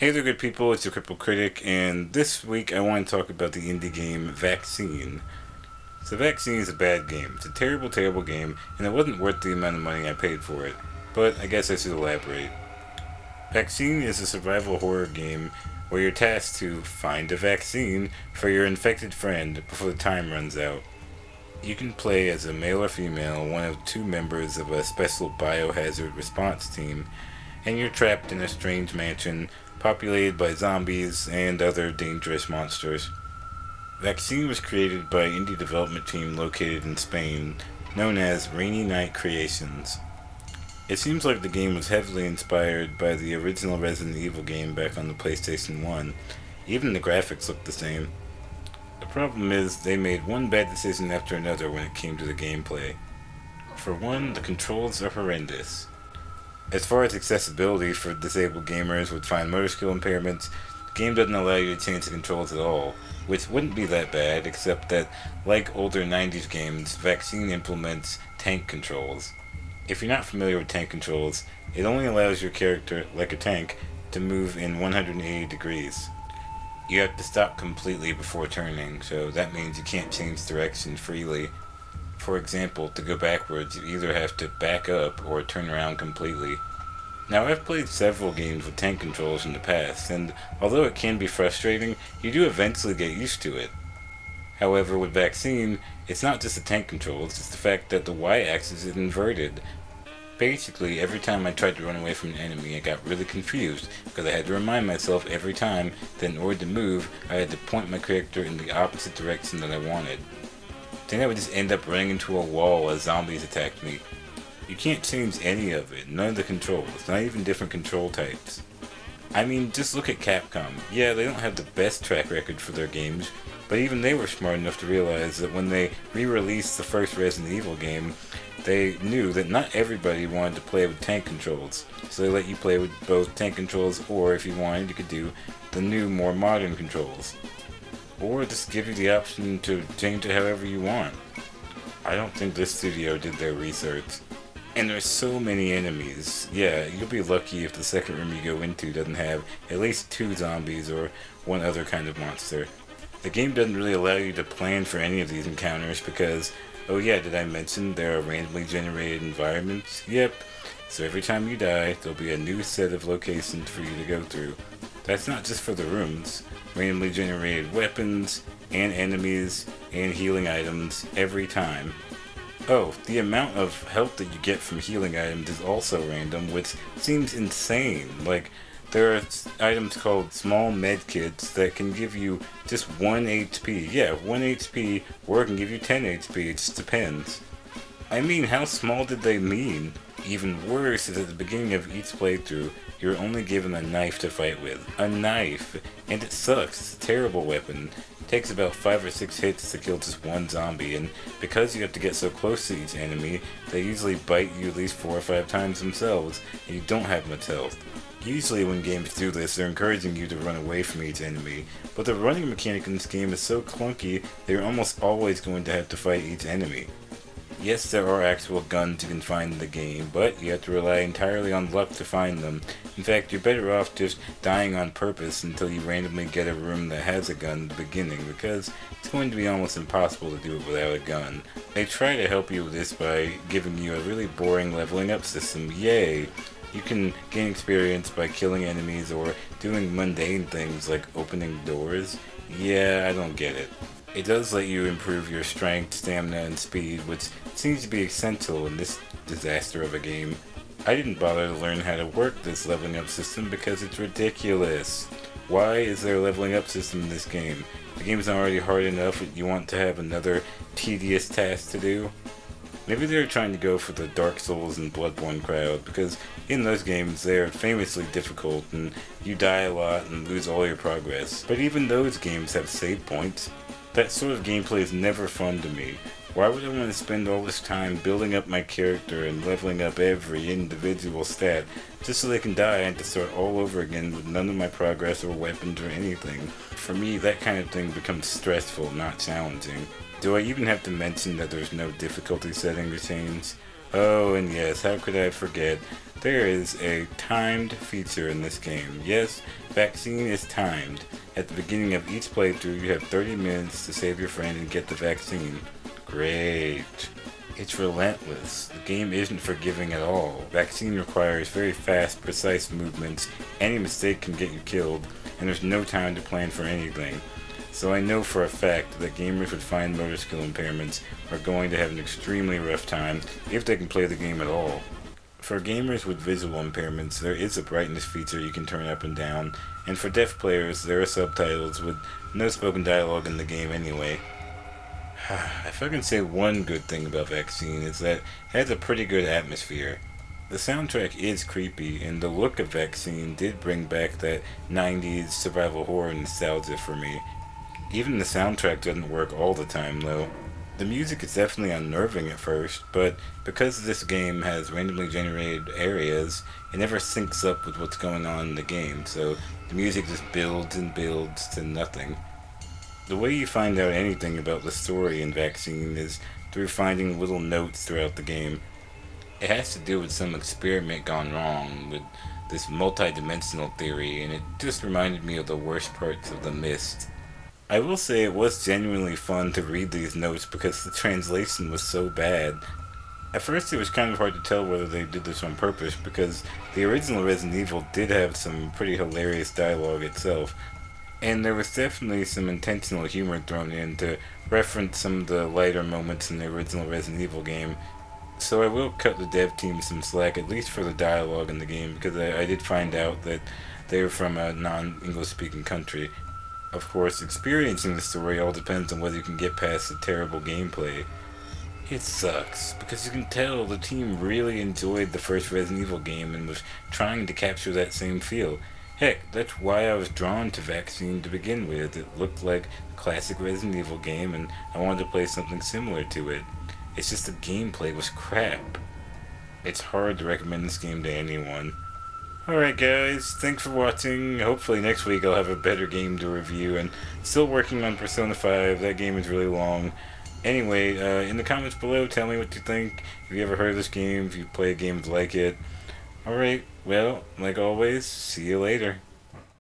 Hey there, good people, it's your Crippled Critic, and this week I want to talk about the indie game Vaccine. So, Vaccine is a bad game. It's a terrible, terrible game, and it wasn't worth the amount of money I paid for it. But I guess I should elaborate. Vaccine is a survival horror game where you're tasked to find a vaccine for your infected friend before the time runs out. You can play as a male or female, one of two members of a special biohazard response team, and you're trapped in a strange mansion populated by zombies and other dangerous monsters. Vaccine was created by an indie development team located in Spain, known as Rainy Night Creations. It seems like the game was heavily inspired by the original Resident Evil game back on the PlayStation 1. Even the graphics look the same. The problem is they made one bad decision after another when it came to the gameplay. For one, the controls are horrendous. As far as accessibility for disabled gamers with fine motor skill impairments, the game doesn't allow you to change the controls at all, which wouldn't be that bad, except that, like older 90s games, Vaccine implements tank controls. If you're not familiar with tank controls, it only allows your character, like a tank, to move in 180 degrees. You have to stop completely before turning, so that means you can't change direction freely. For example, to go backwards, you either have to back up or turn around completely. Now, I've played several games with tank controls in the past, and although it can be frustrating, you do eventually get used to it. However, with Vaccine, it's not just the tank controls, it's the fact that the Y-axis is inverted. Basically, every time I tried to run away from an enemy, I got really confused, because I had to remind myself every time that in order to move, I had to point my character in the opposite direction that I wanted. Then I would just end up running into a wall as zombies attacked me. You can't change any of it, none of the controls, not even different control types. I mean, just look at Capcom. Yeah, they don't have the best track record for their games, but even they were smart enough to realize that when they re-released the first Resident Evil game, they knew that not everybody wanted to play with tank controls, so they let you play with both tank controls, or if you wanted, you could do the new, more modern controls. Or just give you the option to change it however you want. I don't think this studio did their research. And there's so many enemies. Yeah, you'll be lucky if the second room you go into doesn't have at least 2 zombies or one other kind of monster. The game doesn't really allow you to plan for any of these encounters because, oh yeah, did I mention there are randomly generated environments? Yep. So every time you die, there'll be a new set of locations for you to go through. That's not just for the rooms. Randomly generated weapons, and enemies, and healing items every time. Oh, the amount of health that you get from healing items is also random, which seems insane. Like, there are items called small med kits that can give you just 1 HP. Yeah, 1 HP, or it can give you 10 HP, it just depends. I mean, how small did they mean? Even worse is at the beginning of each playthrough, you're only given a knife to fight with. A knife! And it sucks. It's a terrible weapon. It takes about 5 or 6 hits to kill just one zombie, and because you have to get so close to each enemy, they usually bite you at least 4 or 5 times themselves, and you don't have much health. Usually when games do this, they're encouraging you to run away from each enemy, but the running mechanic in this game is so clunky that you're almost always going to have to fight each enemy. Yes, there are actual guns you can find in the game, but you have to rely entirely on luck to find them. In fact, you're better off just dying on purpose until you randomly get a room that has a gun at the beginning, because it's going to be almost impossible to do it without a gun. They try to help you with this by giving you a really boring leveling up system. Yay! You can gain experience by killing enemies or doing mundane things like opening doors. Yeah, I don't get it. It does let you improve your strength, stamina, and speed, which seems to be essential in this disaster of a game. I didn't bother to learn how to work this leveling up system because it's ridiculous. Why is there a leveling up system in this game? The game is already hard enough, you want to have another tedious task to do? Maybe they're trying to go for the Dark Souls and Bloodborne crowd, because in those games they are famously difficult and you die a lot and lose all your progress. But even those games have save points. That sort of gameplay is never fun to me. Why would I want to spend all this time building up my character and leveling up every individual stat just so they can die and to start all over again with none of my progress or weapons or anything? For me, that kind of thing becomes stressful, not challenging. Do I even have to mention that there's no difficulty setting to change? Oh, and yes, how could I forget? There is a timed feature in this game. Yes, vaccine is timed. At the beginning of each playthrough, you have 30 minutes to save your friend and get the vaccine. Great. It's relentless. The game isn't forgiving at all. Vaccine requires very fast, precise movements. Any mistake can get you killed, and there's no time to plan for anything. So I know for a fact that gamers with fine motor skill impairments are going to have an extremely rough time if they can play the game at all. For gamers with visual impairments, there is a brightness feature you can turn up and down, and for deaf players, there are subtitles with no spoken dialogue in the game anyway. If I can say one good thing about Vaccine, it's that it has a pretty good atmosphere. The soundtrack is creepy, and the look of Vaccine did bring back that 90s survival horror nostalgia for me. Even the soundtrack doesn't work all the time, though. The music is definitely unnerving at first, but because this game has randomly generated areas, it never syncs up with what's going on in the game, so the music just builds and builds to nothing. The way you find out anything about the story in Vaccine is through finding little notes throughout the game. It has to do with some experiment gone wrong with this multi-dimensional theory, and it just reminded me of the worst parts of The Mist. I will say it was genuinely fun to read these notes because the translation was so bad. At first it was kind of hard to tell whether they did this on purpose because the original Resident Evil did have some pretty hilarious dialogue itself, and there was definitely some intentional humor thrown in to reference some of the lighter moments in the original Resident Evil game. So I will cut the dev team some slack, at least for the dialogue in the game, because I did find out that they were from a non-English speaking country. Of course, experiencing the story all depends on whether you can get past the terrible gameplay. It sucks, because you can tell the team really enjoyed the first Resident Evil game and was trying to capture that same feel. Heck, that's why I was drawn to Vaccine to begin with. It looked like a classic Resident Evil game, and I wanted to play something similar to it. It's just the gameplay was crap. It's hard to recommend this game to anyone. Alright guys, thanks for watching. Hopefully next week I'll have a better game to review, and still working on Persona 5. That game is really long. Anyway, in the comments below, tell me what you think. Have you ever heard of this game? If you play games like it. Alright, well, like always, see you later.